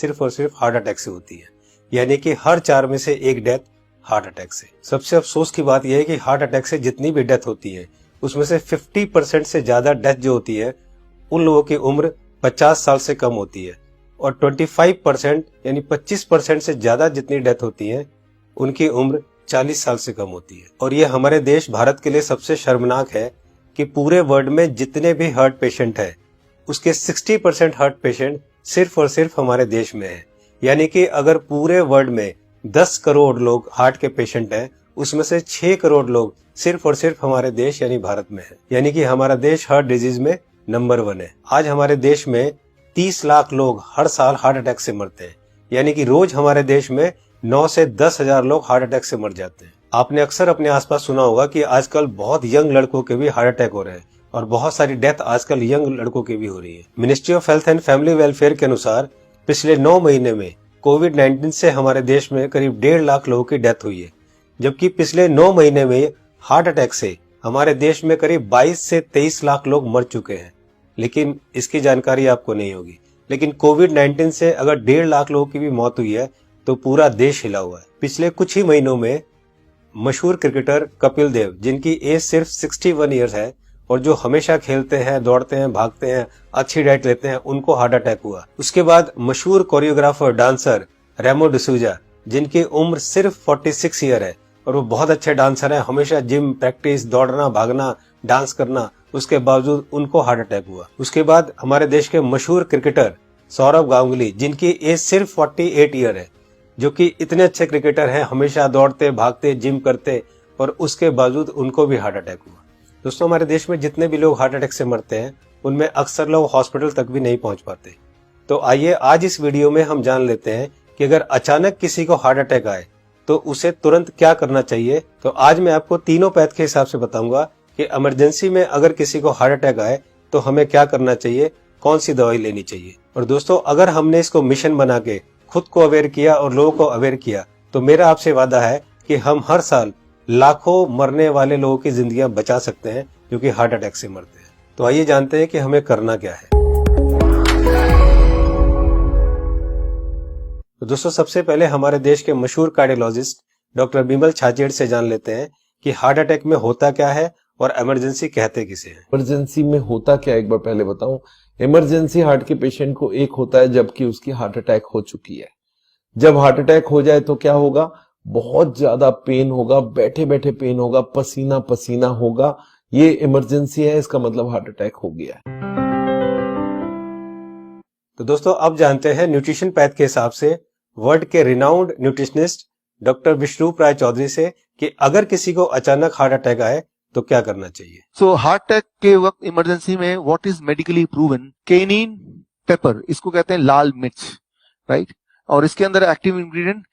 सिर्फ और सिर्फ हार्ट अटैक से होती है, यानी कि हर 4 में से 1 डेथ हार्ट अटैक से। सबसे अफसोस की बात यह है कि हार्ट अटैक से जितनी भी डेथ होती है उसमें से 50% से ज्यादा डेथ जो होती है उन लोगों की उम्र 50 साल से कम होती है, और 25% यानी 25% से ज्यादा जितनी डेथ होती है उनकी उम्र 40 साल से कम होती है। और ये हमारे देश भारत के लिए सबसे शर्मनाक है कि पूरे वर्ल्ड में जितने भी हार्ट पेशेंट है उसके 60% हार्ट पेशेंट सिर्फ और सिर्फ हमारे देश में है। यानी कि अगर पूरे वर्ल्ड में 10 करोड़ लोग हार्ट के पेशेंट हैं उसमें से 6 करोड़ लोग सिर्फ और सिर्फ हमारे देश यानी भारत में है। यानी कि हमारा देश हार्ट डिजीज में नंबर 1 है। आज हमारे देश में 30 लाख लोग हर साल हार्ट अटैक से मरते हैं, यानी कि रोज हमारे देश में 9 से 10 हजार लोग हार्ट अटैक से मर जाते हैं। आपने अक्सर अपने आसपास सुना होगा कि आजकल बहुत यंग लड़कों के भी हार्ट अटैक हो रहे हैं और बहुत सारी डेथ आजकल यंग लड़कों की भी हो रही है। Ministry of health and family welfare के अनुसार पिछले 9 महीने में कोविड-19 से हमारे देश में करीब 1.5 लाख लोगों की डेथ हुई है, जबकि पिछले 9 महीने में हार्ट अटैक से हमारे देश में करीब 22 से 23 लाख लोग मर चुके हैं। लेकिन इसकी जानकारी आपको नहीं होगी, लेकिन कोविड-19 से अगर 1.5 लाख लोगों की भी मौत हुई है तो पूरा देश हिला हुआ है। पिछले कुछ ही महीनों में मशहूर क्रिकेटर कपिल देव, जिनकी एज सिर्फ 61 ईयर्स है और जो हमेशा खेलते हैं, दौड़ते हैं, भागते हैं, अच्छी डाइट लेते हैं, उनको हार्ट अटैक हुआ। उसके बाद मशहूर कोरियोग्राफर डांसर रेमो डिसूजा, जिनकी उम्र सिर्फ 46 ईयर है और वो बहुत अच्छे डांसर हैं, हमेशा जिम, प्रैक्टिस, दौड़ना, भागना, डांस करना, उसके बावजूद उनको हार्ट अटैक हुआ। उसके बाद हमारे देश के मशहूर क्रिकेटर सौरव गांगुली, जिनकी एज सिर्फ 48 ईयर है, जो कि इतने अच्छे क्रिकेटर हैं, हमेशा दौड़ते, भागते, जिम करते, और उसके बावजूद उनको भी हार्ट अटैक हुआ। दोस्तों, हमारे देश में जितने भी लोग हार्ट अटैक से मरते हैं उनमें अक्सर लोग हॉस्पिटल तक भी नहीं पहुंच पाते। तो आइए आज इस वीडियो में हम जान लेते हैं कि अगर अचानक किसी को हार्ट अटैक आए तो उसे तुरंत क्या करना चाहिए। तो आज मैं आपको तीनों पैथ के हिसाब से बताऊंगा कि इमरजेंसी में अगर किसी को हार्ट अटैक आए तो हमें क्या करना चाहिए, कौन सी दवाई लेनी चाहिए। और दोस्तों, अगर हमने इसको मिशन बना के खुद को अवेयर किया और लोगों को अवेयर किया तो मेरा आपसे वादा है कि हम हर साल लाखों मरने वाले लोगों की जिंदगियां बचा सकते हैं जो कि हार्ट अटैक से मरते हैं। तो आइए जानते हैं कि हमें करना क्या है। तो दोस्तों, सबसे पहले हमारे देश के मशहूर कार्डियोलॉजिस्ट डॉक्टर बिमल छाजेड़ से जान लेते हैं कि हार्ट अटैक में होता क्या है और इमरजेंसी कहते किसे हैं। इमरजेंसी में होता क्या, एक बार पहले बताऊं। इमरजेंसी हार्ट के पेशेंट को एक होता है जबकि उसकी हार्ट अटैक हो चुकी है। जब हार्ट अटैक हो जाए तो क्या होगा, बहुत ज्यादा पेन होगा, बैठे बैठे पेन होगा, पसीना पसीना होगा। ये इमरजेंसी है, इसका मतलब हार्ट अटैक हो गया है। तो दोस्तों, अब जानते हैं न्यूट्रिशन पैथ के हिसाब से वर्ल्ड के रिनाउंड न्यूट्रिशनिस्ट डॉक्टर विश्वरूप राय चौधरी से कि अगर किसी को अचानक हार्ट अटैक आए तो क्या करना चाहिए। सो हार्ट अटैक के वक्त इमरजेंसी में what is medically proven, cayenne pepper, इसको कहते हैं लाल मिर्च, राइट। और इसके अंदर active ingredient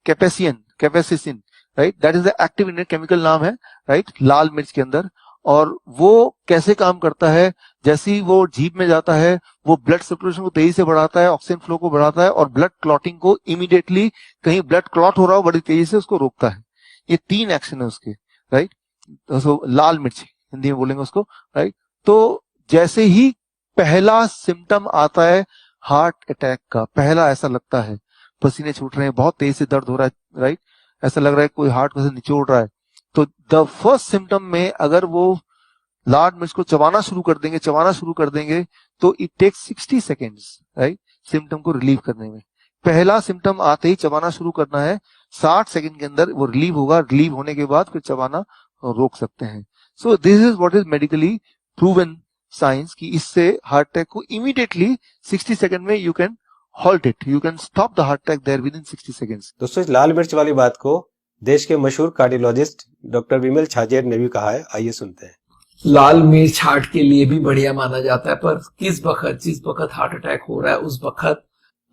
capsaicin, right, that is the active ingredient, chemical नाम है, राइट, लाल मिर्च के अंदर। और वो कैसे काम करता है, जैसे ही वो जीभ में जाता है वो ब्लड सर्कुलेशन को तेजी से बढ़ाता है, ऑक्सीजन फ्लो को बढ़ाता है और ब्लड क्लॉटिंग को इमीडिएटली, कहीं ब्लड क्लॉट हो रहा हो बड़ी तेजी से उसको रोकता है। ये 3 एक्शन है उसके, राइट। तो लाल मिर्च हिंदी में बोलेंगे उसको, राइट। तो जैसे ही पहला सिम्टम आता है हार्ट अटैक का, पहला ऐसा लगता है पसीने छूट रहे हैं, बहुत तेज से दर्द हो रहा है, राइट, ऐसा लग रहा है कोई हार्ट को से निचोड़ रहा है, तो द फर्स्ट सिम्टम में अगर वो लाल मिर्च को चबाना शुरू कर देंगे तो it takes 60 seconds, right, symptom को रिलीव करने में। पहला सिम्टम आते ही चबाना शुरू करना है, 60 सेकेंड के अंदर वो रिलीव होगा, रिलीव होने के बाद फिर चबाना रोक सकते हैं। So this is what is medically proven science कि इससे हार्ट अटैक को इमीडिएटली 60 सेकंड में you can halt it, you can stop the heart attack there within 60 seconds. दोस्तों, इस लाल मिर्च वाली बात को देश के मशहूर कार्डियोलॉजिस्ट डॉक्टर बिमल छाजेड़ ने भी कहा है, आइए सुनते हैं। लाल मिर्च हार्ट के लिए भी बढ़िया माना जाता है, पर जिस वक्त हार्ट अटैक हो रहा है उस वक्त।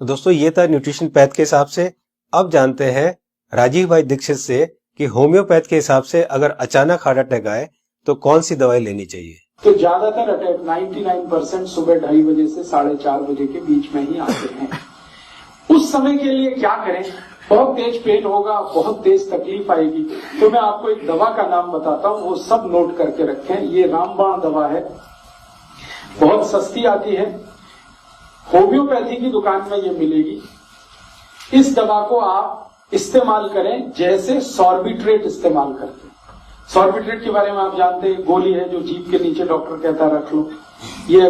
दोस्तों, ये था न्यूट्रिशन पैथ के हिसाब से। अब जानते हैं राजीव भाई दीक्षित से कि होम्योपैथ के हिसाब से अगर अचानक हार्ट अटैक आए तो कौन सी दवाई लेनी चाहिए। तो ज्यादातर अटैक 99% सुबह 2:30 बजे से 4:30 बजे के बीच में ही आते हैं। उस समय के लिए क्या करें, बहुत तेज पेन होगा, बहुत तेज तकलीफ आएगी, तो मैं आपको एक दवा का नाम बताता हूँ, वो सब नोट करके रखें। ये रामबाण दवा है, बहुत सस्ती आती है, होम्योपैथी की दुकान में ये मिलेगी। इस दवा को आप इस्तेमाल करें जैसे सॉर्बिट्रेट इस्तेमाल करते हैं। सॉर्बिट्रेट के बारे में आप जानते हैं, गोली है जो जीभ के नीचे डॉक्टर कहता है रख लो। ये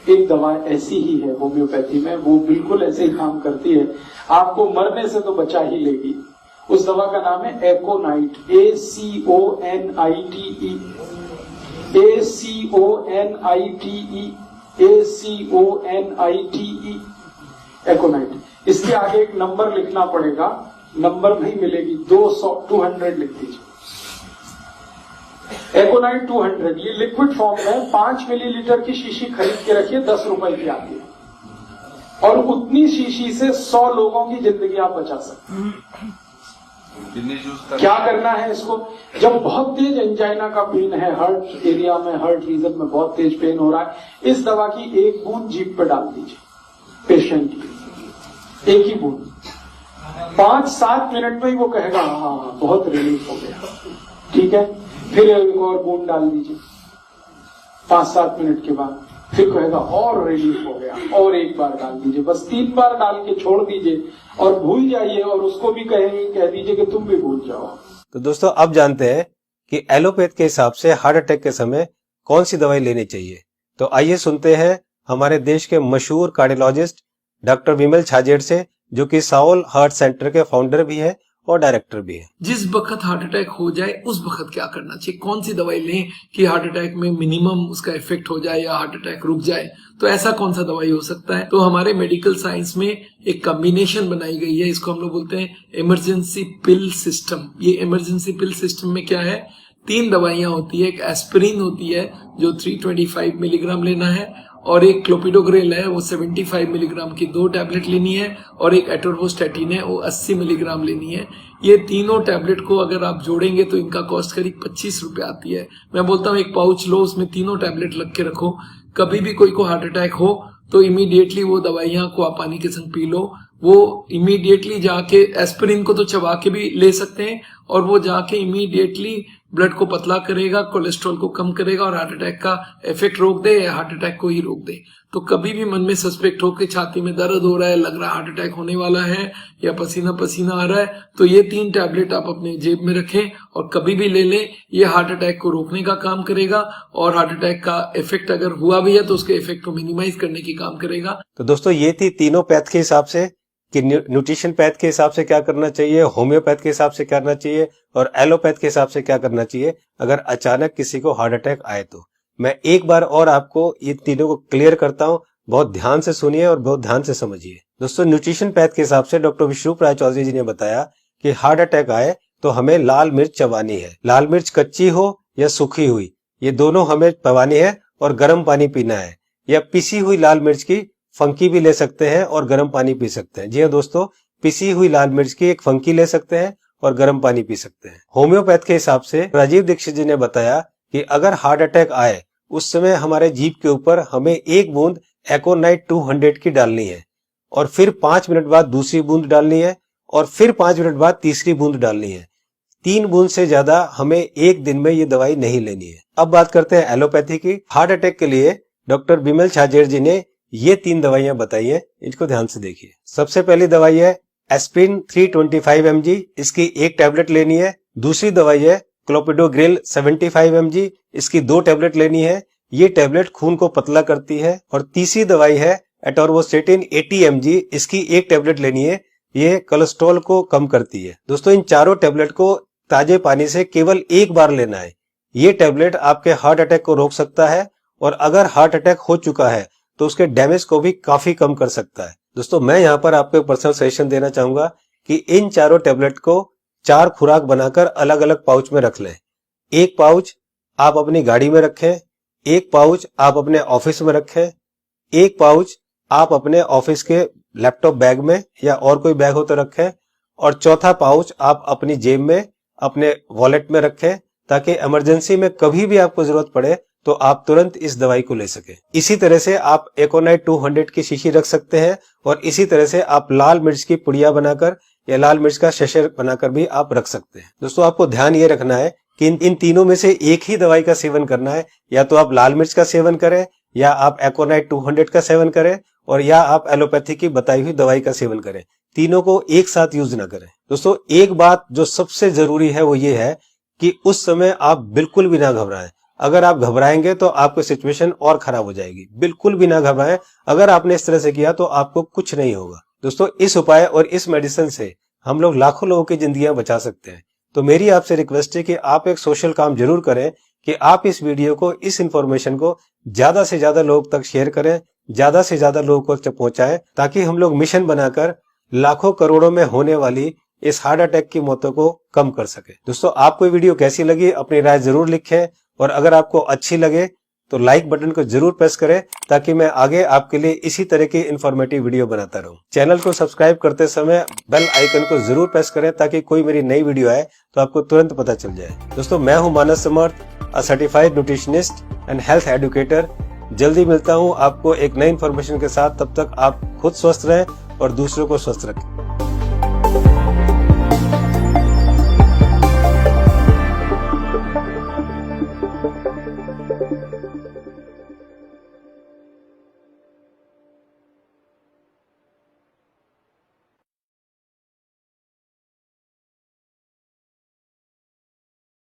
एक दवा ऐसी ही है होम्योपैथी में, वो बिल्कुल ऐसे ही काम करती है, आपको मरने से तो बचा ही लेगी। उस दवा का नाम है एकोनाइट, ACONITE, ACONITE, एकोनाइट। इसके आगे एक नंबर लिखना पड़ेगा, नंबर नहीं मिलेगी, 200 लिख दीजिए। एकोनाइट 200, ये लिक्विड फॉर्म में 5 मिलीलीटर की शीशी खरीद के रखिए, 10 रुपए की आती है, और उतनी शीशी से 100 लोगों की जिंदगी आप बचा सकते हैं। क्या करना है इसको? जब बहुत तेज एंजाइना का पेन है, हार्ट एरिया में, हार्ट रीजन में बहुत तेज पेन हो रहा है, इस दवा की एक बूंद जीभ पे डाल दीजिए पेशेंट की, एक ही बूंद। 5-7 मिनट में ही वो कहेगा हाँ बहुत रिलीफ हो गया, ठीक है। फिर एक और बूंद डाल दीजिए 5-7 मिनट के बाद, फिर कहेगा और रिलीफ हो गया, और एक बार डाल दीजिए। बस 3 बार डाल के छोड़ दीजिए और भूल जाइए, और उसको भी कह दीजिए कि तुम भी भूल जाओ। तो दोस्तों अब जानते हैं कि एलोपैथ के हिसाब से हार्ट अटैक के समय कौन सी दवाई लेनी चाहिए। तो आइए सुनते हैं हमारे देश के मशहूर कार्डियोलॉजिस्ट डॉक्टर विमल छाजेड़ से, जो कि साउल हार्ट सेंटर के फाउंडर भी है और डायरेक्टर भी है। जिस वक्त हार्ट अटैक हो जाए उस वक्त क्या करना चाहिए, कौन सी दवाई लें कि हार्ट अटैक में मिनिमम उसका इफेक्ट हो जाए या हार्ट अटैक रुक जाए, तो ऐसा कौन सा दवाई हो सकता है। तो हमारे मेडिकल साइंस में एक कॉम्बिनेशन बनाई गई है, इसको हम लोग बोलते हैं इमरजेंसी पिल सिस्टम। ये इमरजेंसी पिल सिस्टम में क्या है, 3 दवाइयां होती है। एक एस्पिरिन होती है जो 325 मिलीग्राम लेना है, और एक क्लोपिडोग्रेल है वो 75 मिलीग्राम की 2 टैबलेट लेनी है, और एक एटोर्वोस्टैटिन है वो 80 मिलीग्राम लेनी है। ये तीनों टैबलेट को अगर आप जोड़ेंगे तो इनका कॉस्ट करीब 25 रुपए आती है। मैं बोलता हूँ एक पाउच लो, उसमें तीनों टैबलेट लग के रखो, कभी भी कोई को हार्ट अटैक हो तो इमीडिएटली वो दवाइयां को आप पानी के संग पी लो। वो इमीडिएटली जाके एस्पिरिन को तो चबा के भी ले सकते हैं, और वो जाके इमीडिएटली ब्लड को पतला करेगा, कोलेस्ट्रॉल को कम करेगा, और हार्ट अटैक का इफेक्ट रोक दे या हार्ट अटैक को ही रोक दे। तो कभी भी मन में सस्पेक्ट हो कि छाती में दर्द हो रहा है, लग रहा है हार्ट अटैक होने वाला है, या पसीना पसीना आ रहा है, तो ये 3 टैबलेट आप अपने जेब में रखें और कभी भी ले लें। ये हार्ट अटैक को रोकने का काम करेगा, और हार्ट अटैक का इफेक्ट अगर हुआ भी है तो उसके इफेक्ट को मिनिमाइज करने की काम करेगा। तो दोस्तों ये थी तीनों पैथ के हिसाब से कि न्यूट्रिशन पैथ के हिसाब से क्या करना चाहिए, होम्योपैथ के हिसाब से क्या करना चाहिए, और एलोपैथ के हिसाब से क्या करना चाहिए अगर अचानक किसी को हार्ट अटैक आए तो। मैं एक बार और आपको ये तीनों को क्लियर करता हूं, बहुत ध्यान से सुनिए और बहुत ध्यान से समझिए। दोस्तों न्यूट्रिशन पैथ के हिसाब से डॉक्टर विश्वरूप राय चौधरी जी ने बताया कि हार्ट अटैक आए तो हमें लाल मिर्च चबानी है। लाल मिर्च कच्ची हो या सूखी हुई, ये दोनों हमें चबानी है, और गर्म पानी पीना है। या पिसी हुई लाल मिर्च की फंकी भी ले सकते हैं और गर्म पानी पी सकते हैं। जी हाँ दोस्तों, पिसी हुई लाल मिर्च की एक फंकी ले सकते हैं और गर्म पानी पी सकते हैं। होम्योपैथ के हिसाब से राजीव दीक्षित जी ने बताया कि अगर हार्ट अटैक आए उस समय हमारे जीभ के ऊपर हमें 1 बूंद एकोनाइट 200 की डालनी है, और फिर 5 मिनट बाद दूसरी बूंद डालनी है, और फिर 5 मिनट बाद तीसरी बूंद डालनी है। 3 बूंद से ज्यादा हमें एक दिन में ये दवाई नहीं लेनी है। अब बात करते हैं एलोपैथी की। हार्ट अटैक के लिए डॉक्टर विमल छाजेड़ जी ने ये 3 दवाइयां बताई है, इनको ध्यान से देखिए। सबसे पहली दवाई है एस्पिरिन 325 mg, इसकी 1 टैबलेट लेनी है। दूसरी दवाई है क्लोपिडोग्रेल 75 mg, इसकी 2 टैबलेट लेनी है। ये टैबलेट खून को पतला करती है। और तीसरी दवाई है एटोर्वोस्टैटिन 80 mg, इसकी 1 टैबलेट लेनी है। ये कोलेस्ट्रॉल को कम करती है। दोस्तों इन चारों टैबलेट को ताजे पानी से केवल 1 बार लेना है। ये टैबलेट आपके हार्ट अटैक को रोक सकता है, और अगर हार्ट अटैक हो चुका है तो उसके डैमेज को भी काफी कम कर सकता है। दोस्तों मैं यहाँ पर आपको एक पर्सनल सजेशन देना चाहूंगा कि इन चारों टैबलेट को 4 खुराक बनाकर अलग अलग पाउच में रख लें। 1 पाउच आप अपनी गाड़ी में रखें, 1 पाउच आप अपने ऑफिस में रखें, 1 पाउच आप अपने ऑफिस के लैपटॉप बैग में या और कोई बैग हो तो रखें, और चौथा पाउच आप अपनी जेब में अपने वॉलेट में रखें, ताकि इमरजेंसी में कभी भी आपको जरूरत पड़े तो आप तुरंत इस दवाई को ले सके। इसी तरह से आप एकोनाइट 200 की शीशी रख सकते हैं, और इसी तरह से आप लाल मिर्च की पुड़िया बनाकर या लाल मिर्च का शशर बनाकर भी आप रख सकते हैं। दोस्तों आपको ध्यान ये रखना है कि इन तीनों में से एक ही दवाई का सेवन करना है। या तो आप लाल मिर्च का सेवन करें या आप एकोनाइट 200 का सेवन करें, और या आप एलोपैथी की बताई हुई दवाई का सेवन करें। तीनों को एक साथ यूज ना करें। दोस्तों, एक बात जो सबसे जरूरी है वो ये है कि उस समय आप बिल्कुल भी ना घबराएं। अगर आप घबराएंगे तो आपकी सिचुएशन और खराब हो जाएगी। बिल्कुल भी ना घबराएं। अगर आपने इस तरह से किया तो आपको कुछ नहीं होगा। दोस्तों, इस उपाय और इस मेडिसिन से हम लोग लाखों लोगों की जिंदगियां बचा सकते हैं। तो मेरी आपसे रिक्वेस्ट है कि आप एक सोशल काम जरूर करें कि आप इस वीडियो को, इस इंफॉर्मेशन को ज्यादा से ज्यादा लोग तक शेयर करें, ज्यादा से ज्यादा लोगों तक पहुंचाएं, ताकि हम लोग मिशन बनाकर लाखों करोड़ों में होने वाली इस हार्ट अटैक की मौतों को कम कर सके। दोस्तों, आपको ये वीडियो कैसी लगी अपनी राय जरूर लिखें, और अगर आपको अच्छी लगे तो लाइक बटन को जरूर प्रेस करें, ताकि मैं आगे आपके लिए इसी तरह की इंफॉर्मेटिव वीडियो बनाता रहूं। चैनल को सब्सक्राइब करते समय बेल आइकन को जरूर प्रेस करें, ताकि कोई मेरी नई वीडियो आए तो आपको तुरंत पता चल जाए। दोस्तों, मैं हूं Manas Samarth, a certified nutritionist and health educator. जल्दी मिलता हूं आपको एक नई इंफॉर्मेशन के साथ। तब तक आप खुद स्वस्थ रहें और दूसरों को स्वस्थ रखें।